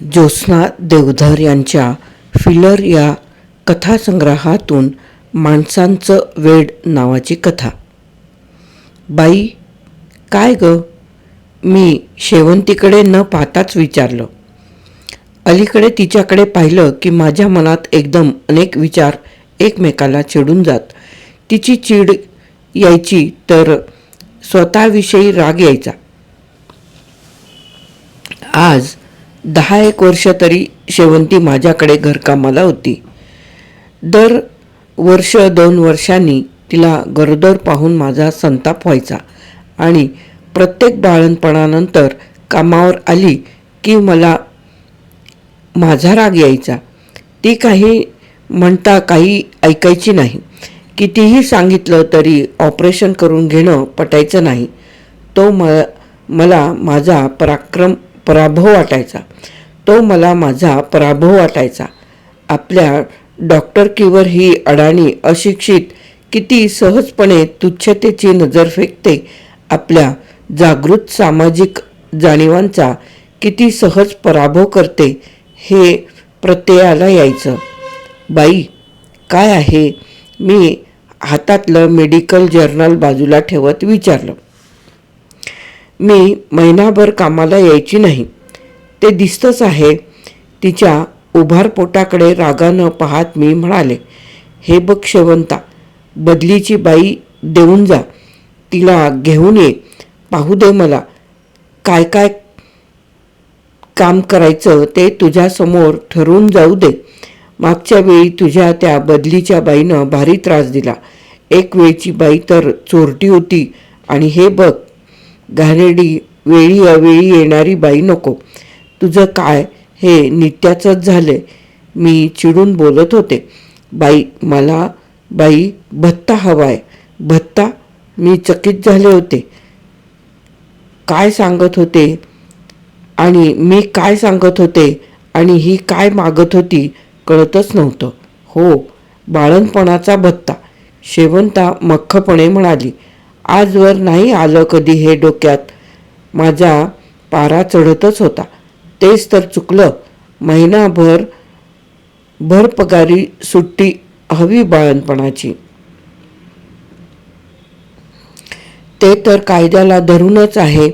ज्योत्स्ना देवधर यांच्या फिलर या कथासंग्रहातून माणसांचं वेड नावाची कथा. बाई, काय ग? मी शेवंतीकडे न पाहताच विचारलं. अलीकडे तिच्याकडे पाहिलं की माझ्या मनात एकदम अनेक विचार एकमेकाला चिडून जात. तिची चीड यायची तर स्वतःविषयी राग यायचा. आज 10-1 वर्ष तरी शेवंती माझ्याकडे घरकामाला होती. दर वर्ष 2 वर्षांनी तिला गरोदर पाहून माझा संताप व्हायचा आणि प्रत्येक बाळंतपणानंतर कामावर आली की मला माझा राग यायचा. ती काही म्हणता काही ऐकायची नाही. कितीही सांगितलं तरी ऑपरेशन करून घेणं पटायचं नाही. तो मला माझा पराभव वाटायचा. आपल्या डॉक्टरकीवर ही अडाणी अशिक्षित किती सहजपणे तुच्छतेची नजर फेकते. आपल्या जागृत सामाजिक जाणीवांचा किती सहज पराभव करते हे प्रत्ययाला यायचं. बाई, काय आहे? मी हातातलं मेडिकल जर्नल बाजूला ठेवत विचारलं. मी महिनाभर कामाला यायची नाही, ते दिसतंच आहे. तिच्या उभार पोटाकडे रागानं पाहत मी म्हणाले, हे बघ शेवंता, बदलीची बाई देऊन जा. तिला घेऊन ये. पाहू दे मला. काय काय काम करायचं ते तुझ्यासमोर ठरवून जाऊ दे. मागच्या वेळी तुझ्या त्या बदलीच्या बाईनं भारी त्रास दिला. एक वेळची बाई तर चोरटी होती आणि हे बघ घाणेरडी वेळी अवेळी येणारी बाई नको. तुझं काय हे नित्याचंच झालंय. मी चिडून बोलत होते. मला भत्ता हवाय. भत्ता? मी चकित झाले होते. काय सांगत होते आणि ही काय मागत होती कळतच नव्हतं. हो, बाळंतपणाचा भत्ता, शेवंता मख्खपणे म्हणाली. आजवर नाही आलं कधी हे डोक्यात. माझा पारा चढतच होता. तेच तर चुकलं. महिनाभर भरपगारी सुट्टी हवी बाळंतपणाची. ते तर कायद्याला धरूनच आहे.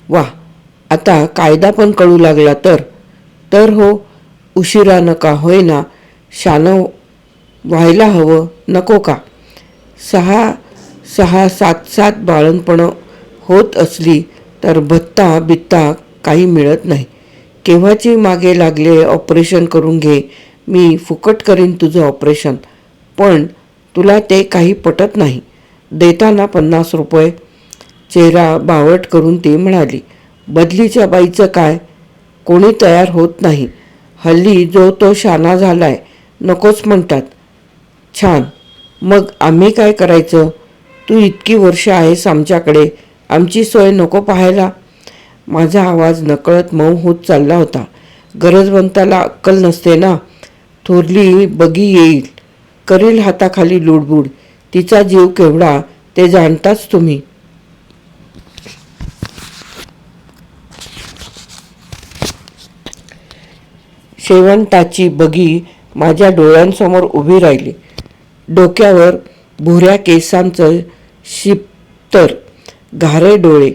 वा, आता कायदा पण कळू लागला तर हो, उशिरा का होईना शानं व्हायला हवं नको का? 6-7 बाळंतपणं होत असली तर भत्ता बित्ता काही मिळत नाही. केव्हाची मागे लागले ऑपरेशन करून घे. मी फुकट करीन तुझं ऑपरेशन. पण तुला ते काही पटत नाही. देताना 50 रुपये. चेहरा बावट करून ती म्हणाली. बदलीच्या बाईचं काय? कोणी तयार होत नाही. हल्ली जो तो शाना झालाय, नकोच म्हणतात. छान, मग आम्ही काय करायचं? तू इतकी वर्ष आहेस आमच्याकडे, आमची सोय नको पाहायला? माझा आवाज नकळत मऊ होत चालला होता. गरजवंताला अक्कल नसते ना. थोरली बगी येईल, करील हाताखाली लुडबुड. तिचा जीव केवढा ते जाणताच तुम्ही. शेवंताची बगी माझ्या डोळ्यांसमोर उभी राहिली. डोक्यावर भुऱ्या केसांचं शिपतर, घारे डोळे,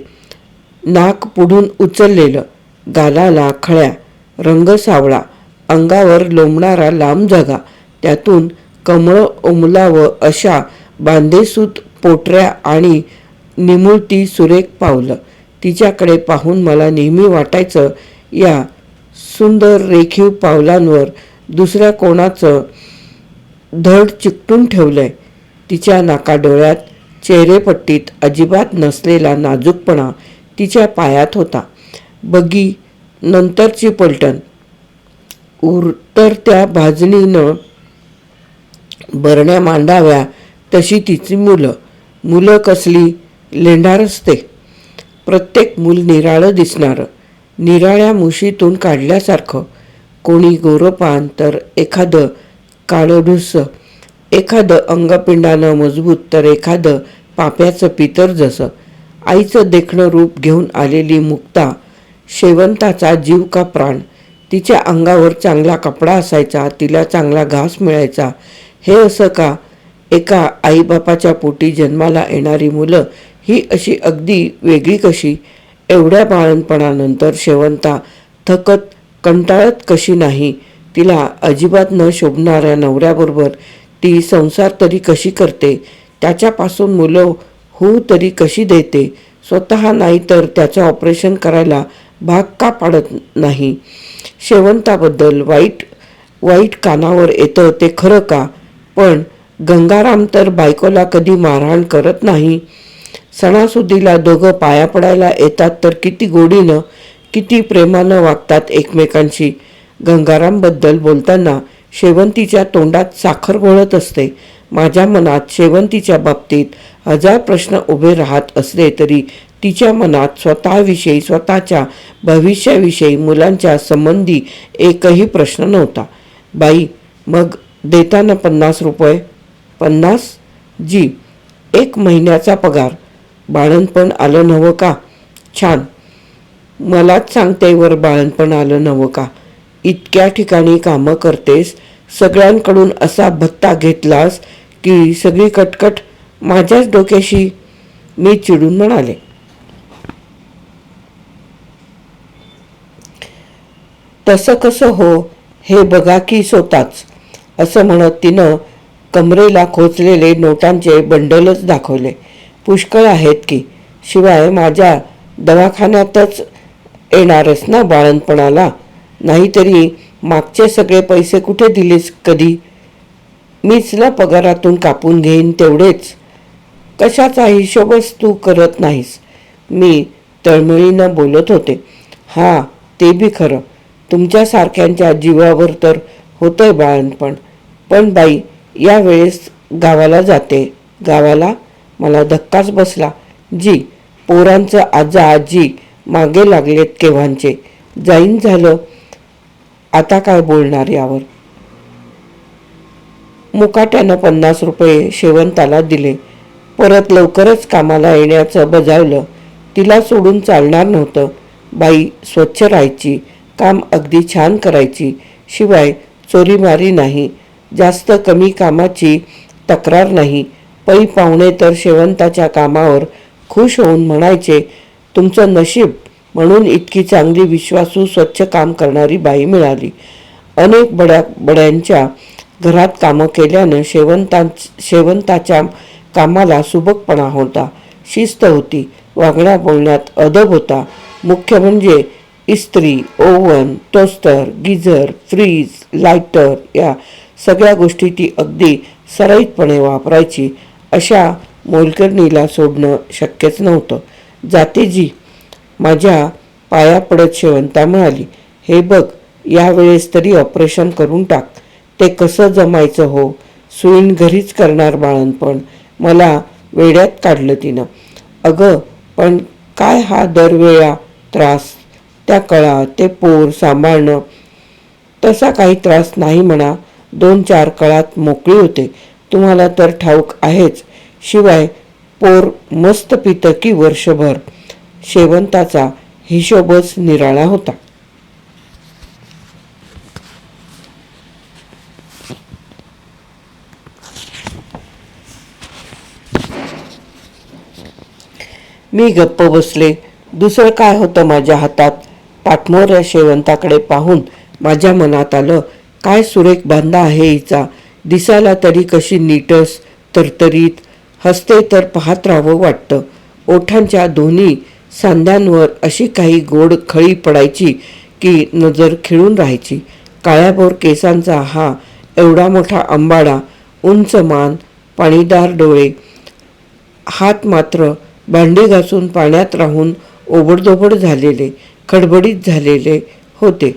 नाक पुढून उचललेलं, गालाला खळ्या, रंग सावळा, अंगावर लोंबणारा लांब झगा, त्यातून कमळं उमलावं अशा बांधेसूत पोटऱ्या आणि निमुळती सुरेख पावलं. तिच्याकडे पाहून मला नेहमी वाटायचं या सुंदर रेखीव पावलांवर दुसऱ्या कोणाचं धड चिकटून ठेवलंय. तिच्या नाकाडोळ्यात, चेहरेपट्टीत अजिबात नसलेला नाजूकपणा तिच्या पायात होता. बगी नंतरची पलटण. उतरत्या भाजणीनं बरण्या मांडाव्या तशी तिची मुलं कसली लेंडार असते. प्रत्येक मूल निराळं दिसणारं, निराळ्या मुशीतून काढल्यासारखं. कोणी गोरपान तर एखादं काळढुस्स, एखादं अंगपिंडानं मजबूत तर एखादं पाप्याचं पितर जसं. आईचं देखणं रूप घेऊन आलेली मुक्ता शेवंताचा जीव का प्राण. तिच्या अंगावर चांगला कपडा असायचा, तिला चांगला घास मिळायचा. हे असं का? एका आईबापाच्या पोटी जन्माला येणारी मुलं ही अशी अगदी वेगळी कशी? एवढ्या बाळणपणानंतर शेवंता थकत कंटाळत कशी नाही? तिला अजिबात न शोभणाऱ्या नवऱ्याबरोबर ती संसार तरी कशी करते? त्याच्यापासून मुलं होऊ तरी कशी देते? स्वतः नाही तर त्याचं ऑपरेशन करायला भाग का पाडत नाही? शेवंताबद्दल वाईट वाईट कानावर येतं ते खरं का? पण गंगाराम तर बायकोला कधी मारहाण करत नाही. सणासुदीला दोघं पाया पडायला येतात तर किती गोडीनं, किती प्रेमानं वागतात एकमेकांशी. गंगारामबद्दल बोलताना शेवंतीच्या तोंडात साखर घोळत असते. माझ्या मनात शेवंतीच्या बाबतीत हजार प्रश्न उभे राहत असले तरी तिच्या मनात स्वतःविषयी, स्वतःच्या भविष्याविषयी, मुलांच्या संबंधी एकही प्रश्न नव्हता. बाई, मग देताना 50 रुपये? 50? जी, 1 महिन्याचा पगार. बाळणपण आलं नव्हं का? छान. मलाच सांगते वर बाळणपण आलं नव्हं का? इतक्या ठिकाणी कामं करतेस, सगळ्यांकडून असा भत्ता घेतलास की सगळी कटकट माझ्याच डोक्याशी. मी चिडून म्हणाले. तसं कसं हो, हे बघा की स्वतःच. असं म्हणत तिनं कमरेला खोचलेले नोटांचे बंडलच दाखवले. पुष्कळ आहेत की. शिवाय माझ्या दवाखान्यातच येणारच ना बाळणपणाला? नाहीतरी मागचे सगळे पैसे कुठे दिलेस कधी? मीच ना पगारातून कापून घेईन तेवढेच. कशाचा हिशोबच तू करत नाहीस. मी तळमळीनं बोलत होते. हां, ते बी खरं. तुमच्यासारख्यांच्या जीवावर तर होतंय बाळणपण. पण बाई, यावेळेस गावाला जाते. गावाला? मला धक्काच बसला. जी, पोरांचं आजा आजी मागे लागलेत केव्हांचे. जाईन झालं. आता काय बोलणार यावर? मुकाट्यानं 50 रुपये शेवंताला दिले. परत लवकरच कामाला येण्याचं बजावलं. तिला सोडून चालणार नव्हतं. बाई स्वच्छ राहायची, काम अगदी छान करायची, शिवाय चोरीमारी नाही, जास्त कमी कामाची तक्रार नाही. पै पाहुणे तर शेवंताच्या कामावर खुश होऊन म्हणायचे, तुमचं नशीब म्हणून इतकी चांगली विश्वासू स्वच्छ काम करणारी बाई मिळाली. अनेक बड्यांच्या घरात कामं केल्यानं शेवंताच्या कामाला सुबकपणा होता, शिस्त होती, वागण्या बोलण्यात अदब होता. मुख्य म्हणजे इस्त्री, oven, toaster, geyser, fridge, lighter या सगळ्या गोष्टी ती अगदी सराईतपणे वापरायची. अशा मोलकरणीला सोडणं शक्यच नव्हतं. जाते जी. माझ्या पाया पडत शेवंता म्हणाली. हे बघ, यावेळेस तरी ऑपरेशन करून टाक. ते कसं जमायचं हो? सुईण घरीच करणार बाळणपण. मला वेड्यात काढलं तिनं. अगं, पण काय हा दरवेळा त्रास? त्या कळा, ते पोर सांभाळणं. तसा काही त्रास नाही म्हणा. 2-4 कळात मोकळी होते. तुम्हाला तर ठाऊक आहेच. शिवाय पोर मस्त पितं की वर्षभर. शेवंताचा हिशोबच निराळा होता. मी गप्प बसले. दुसरं काय होतं माझ्या हातात? पाठमोऱ्या शेवंताकडे पाहून माझ्या मनात आलं, काय सुरेख बांधा आहे हिचा. दिसायला तरी कशी नीटस, तरतरीत. हसते तर पाहत राहावं वाटतं. ओठांच्या दोन्ही सांध्यांवर अशी काही गोड खळी पडायची की नजर खिळून राहायची. काळ्याभोर केसांचा हा एवढा मोठा अंबाडा, उंच मान, पाणीदार डोळे. हात मात्र भांडी घासून पाण्यात राहून ओबडधोबड झालेले, खडबडीत झालेले होते.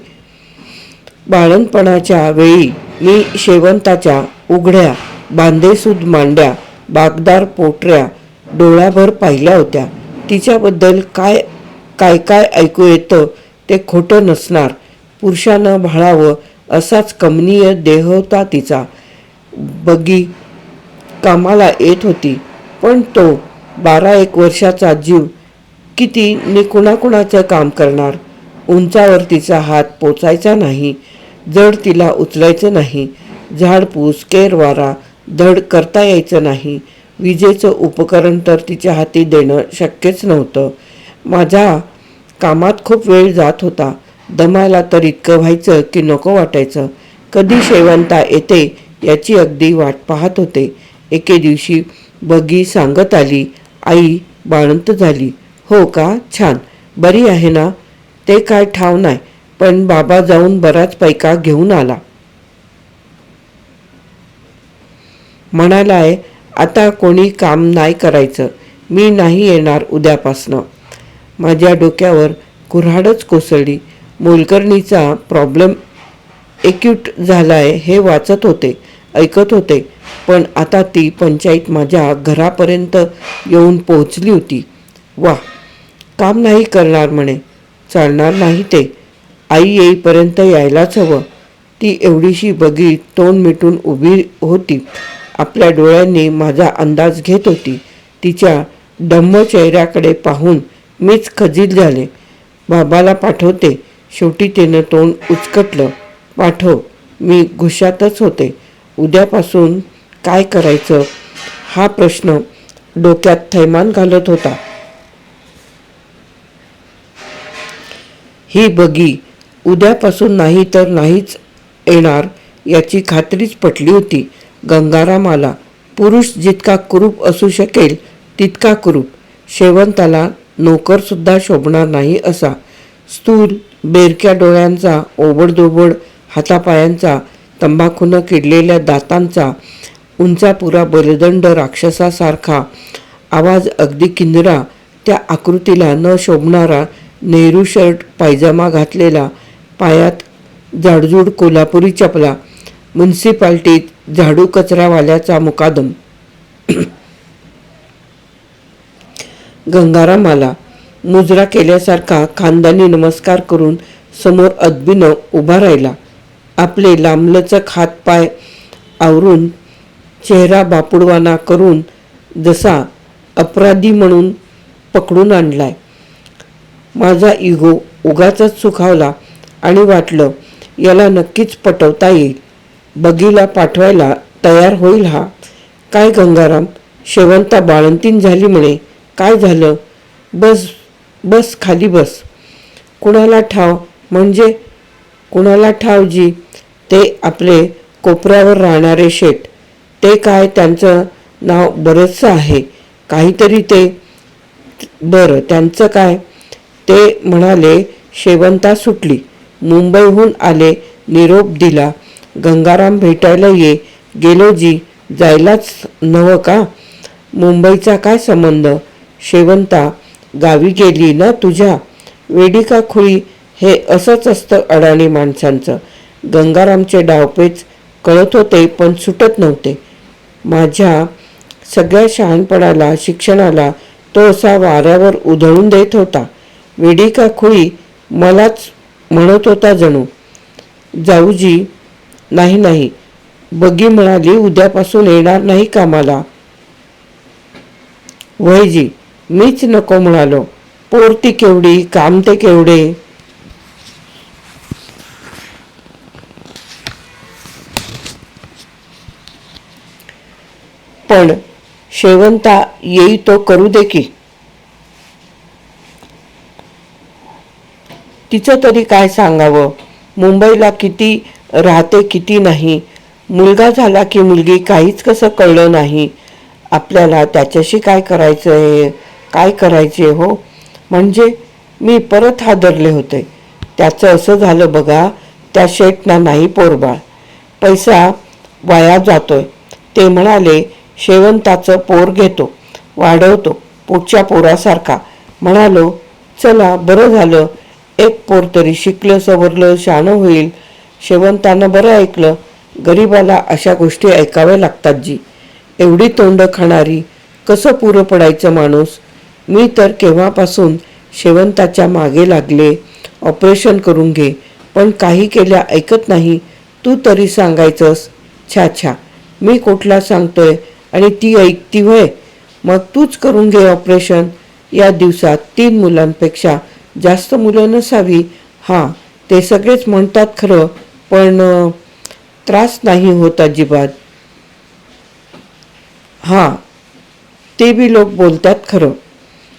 बाळणपणाच्या वेळी मी शेवंताच्या उघड्या बांधेसूद मांड्या, बागदार पोटऱ्या डोळ्याभर पाहिल्या होत्या. तिच्याबद्दल काय काय काय ऐकू येतं ते खोटं नसणार. पुरुषानं भाळावं असाच कमनीय देह होता तिचा. बग्गी कामाला येत होती, पण तो 12-1 वर्षाचा जीव किती नि कुणाकुणाचं काम करणार? उंचावर तिचा हात पोचायचा नाही, जड तिला उचलायचं नाही, झाडपूस केरवारा धड करता यायचं नाही, विजेचं उपकरण तर तिच्या हाती देणं शक्यच नव्हतं. माझ्या कामात खूप वेळ जात होता. दमायला तर इतकं व्हायचं की नको वाटायचं. कधी शेवंता येते याची अगदी वाट पाहत होते. एके दिवशी बगी सांगत आली, आई बाळंत झाली. हो का, छान. बरी आहे ना? ते काय ठाव नाही, पण बाबा जाऊन बराच पैका घेऊन आला. म्हणालाय आता कोणी काम नाही करायचं, मी नाही येणार उद्यापासनं. माझ्या डोक्यावर कुऱ्हाडच कोसळली. मोलकरणीचा प्रॉब्लेम एक्यूट झालाय हे वाचत होते, ऐकत होते, पण आता ती पंचायत माझ्या घरापर्यंत येऊन पोहोचली होती. वा, काम नाही करणार म्हणे. चालणार नाही ते. आई येईपर्यंत यायलाच हवं. ती एवढीशी बगी तोंड मिटून उभी होती. आपल्या डोळ्यांनी माझा अंदाज घेत होती. तिच्या डम्म चेहऱ्याकडे पाहून मीच खजील झाले. बाबाला पाठवते. शेवटी तिनं तोंड उचकटलं. पाठव. मी घुशातच होते. उद्यापासून काय करायचं हा प्रश्न डोक्यात थैमान घालत होता. ही बगी उद्यापासून नाही तर नाहीच येणार याची खात्रीच पटली होती. गंगारामाला पुरुष जितका कुरूप असू शकेल तितका कुरूप, शेवंताला नोकरसुद्धा शोभणार नाही असा. स्थूल बेरक्या डोळ्यांचा, ओबडधोबड हातापायांचा, तंबाखूनं किडलेल्या दातांचा, उंचापुरा बलदंड राक्षसासारखा, आवाज अगदी किंजरा, त्या आकृतीला न शोभणारा नेहरू शर्ट पायजामा घातलेला, पायात जाडजूड कोल्हापुरी चपला, म्युन्सिपाल्टीत झाडू कचरावाल्याचा मुकादम. गंगारामाला मुजरा केल्यासारखा खानदानी नमस्कार करून समोर अदबीनं उभा राहिला. आपले लांबलचक हातपाय आवरून, चेहरा बापुडवाना करून जसा अपराधी म्हणून पकडून आणलाय. माझा इगो उगाचच सुखावला आणि वाटलं याला नक्कीच पटवता येईल. बगीला पाठवायला तयार होईल हा. काय गंगाराम, शेवंता बाळंतीण झाली म्हणे. काय झालं? बस बस खाली बस. कुणाला ठाव? म्हणजे कुणाला ठाव जी? ते आपले कोपऱ्यावर राहणारे शेठ. ते काय, त्यांचं नाव बरंचसं आहे काहीतरी. ते बरं, त्यांचं काय? ते म्हणाले शेवंता सुटली, मुंबईहून आले, निरोप दिला. गंगाराम भेटायला ये. गेलो जी. जायलाच नवं का? मुंबईचा काय संबंध? शेवंता गावी गेली ना तुझ्या? वेडी का खुळी? हे असंच असतं अडाणी माणसांचं. गंगारामचे डावपेच कळत होते पण सुटत नव्हते. माझ्या सगळ्या शहाणपणाला, शिक्षणाला तो असा वाऱ्यावर उधळून देत होता. वेडी का खुळी मलाच म्हणत होता जणू. जाऊजी. नाही नाही, बगी म्हणाली उद्यापासून येणार नाही कामाला. वयजी, मीच नको म्हणालो. पोर ती केवढी, काम ते केवढे. पण शेवंता येई तो करू दे की. तिचं तरी काय सांगावं. मुंबईला किती राहते किती नाही. मुलगा झाला की मुलगी काहीच कसं कळलं नाही. आपल्याला त्याच्याशी काय करायचं, काय करायचे हो. म्हणजे मी परत हादरले होते. त्याचं असं झालं बघा, त्या शेठना नाही पोरबाळ. पैसा वाया जातोय. ते म्हणाले शेवंताचं पोर घेतो, वाढवतो पुढच्या पोरासारखा. म्हणालो चला बरं झालं, एक पोर तरी शिकलं सवरलं शहाणं होईल. शेवंतानं बरं ऐकलं. गरीबाला अशा गोष्टी ऐकाव्या लागतात जी. एवढी तोंड खाणारी कसं पुरं पडायचं माणूस. मी तर केव्हापासून शेवंताच्या मागे लागले, ऑपरेशन करून घे, पण काही केल्या ऐकत नाही. तू तरी सांगायचंस. छा छा, मी कुठला सांगतोय आणि ती ऐकती होय. मग तूच करून घे ऑपरेशन. या दिवसात 3 मुलांपेक्षा जास्त मुलं नसावी हां, ते सगळेच म्हणतात खरं, पण त्रास नाही होत अजिबात. हां, ते बी लोक बोलतात खरं.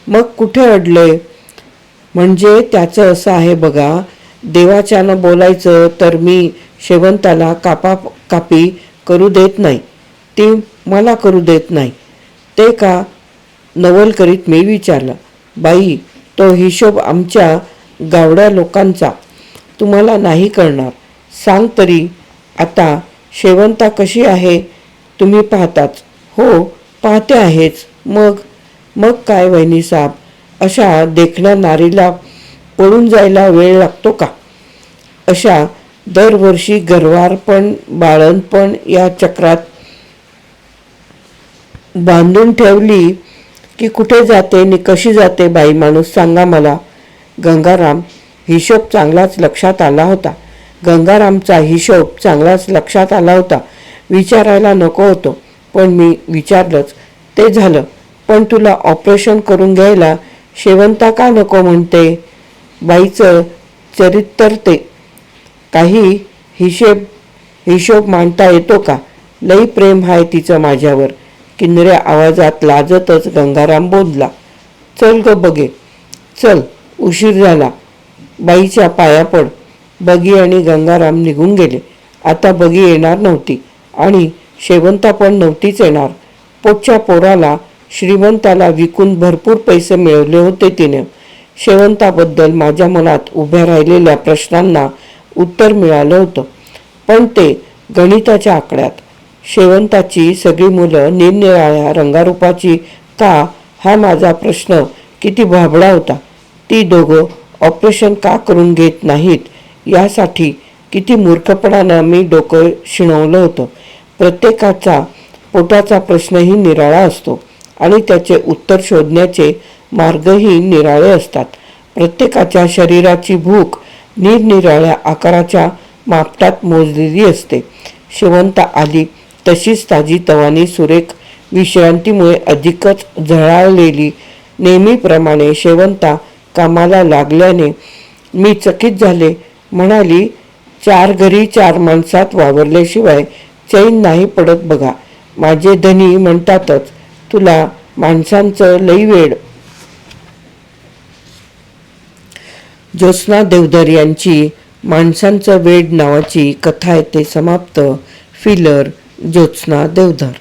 मग कुठे अडलंय? म्हणजे त्याचं असं आहे बघा, देवाच्यानं बोलायचं तर मी शेवंताला कापी करू देत नाही, ती मला करू देत नाही. ते का नवल करीत मी विचारलं, बाई तो हिशोब आमच्या गावड्या लोकांचा तुम्हाला नाही करणार. सांग तरी आता शेवंता कशी आहे तुम्ही पाहताच. हो, पाहते आहेच. मग मग काय वहिनीसाहेब, अशा देखण्या नारीला पळून जायला वेळ लागतो का? अशा दरवर्षी गरवारपण बाळणपण या चक्रात बांधून ठेवली की कुठे जाते आणि कशी जाते बाई माणूस सांगा मला. गंगाराम हिशोब चांगलाच लक्षात आला होता. गंगारामचा हिशोब चांगलाच लक्षात आला होता. विचारायला नको होतं, पण मी विचारलंच. ते झालं, पण तुला ऑपरेशन करून घ्यायला शेवंता का नको म्हणते? बाईचं चरित्र ते. काही हिशोब मांडता येतो का? लई प्रेम आहे तिचं माझ्यावर. किन्नऱ्या आवाजात लाजतच गंगाराम बोलला. चल ग बगे, चल, उशीर झाला. बाईच्या पाया पड. बगी आणि गंगाराम निघून गेले. आता बगी येणार नव्हती आणि शेवंता पण नव्हतीच येणार. पोटच्या पोराला श्रीमंताला विकून भरपूर पैसे मिळवले होते तिने. शेवंताबद्दल माझ्या मनात उभ्या राहिलेल्या प्रश्नांना उत्तर मिळालं होतं, पण ते गणिताच्या आकड्यात. शेवंताची सगळी मुलं निरनिराळ्या रंगारूपाची का, हा माझा प्रश्न किती भाबडा होता. ती दोघं ऑपरेशन का करून घेत नाहीत यासाठी किती मूर्खपणानं मी डोकं शिणवलं होतं. प्रत्येकाचा पोटाचा प्रश्नही निराळा असतो आणि त्याचे उत्तर शोधण्याचे मार्गही निराळे असतात. प्रत्येकाच्या शरीराची भूक निरनिराळ्या आकाराच्या मापटात मोजलेली असते. शेवंता आली तशीच ताजी तवानी सुरेख विश्रांतीमुळे अधिकच झळाळलेली. नेहमीप्रमाणे शेवंता कामाला लागल्याने मी चकित झाले. म्हणाली, 4 घरी 4 माणसात वावरल्याशिवाय चैन नाही पडत बघा. माझे धनी म्हणतातच, तुला माणसांचं लई वेड. ज्योत्स्ना देवधर यांची माणसांचं वेड नावाची कथा येथे समाप्त. फिलर, ज्योत्स्ना देवधर.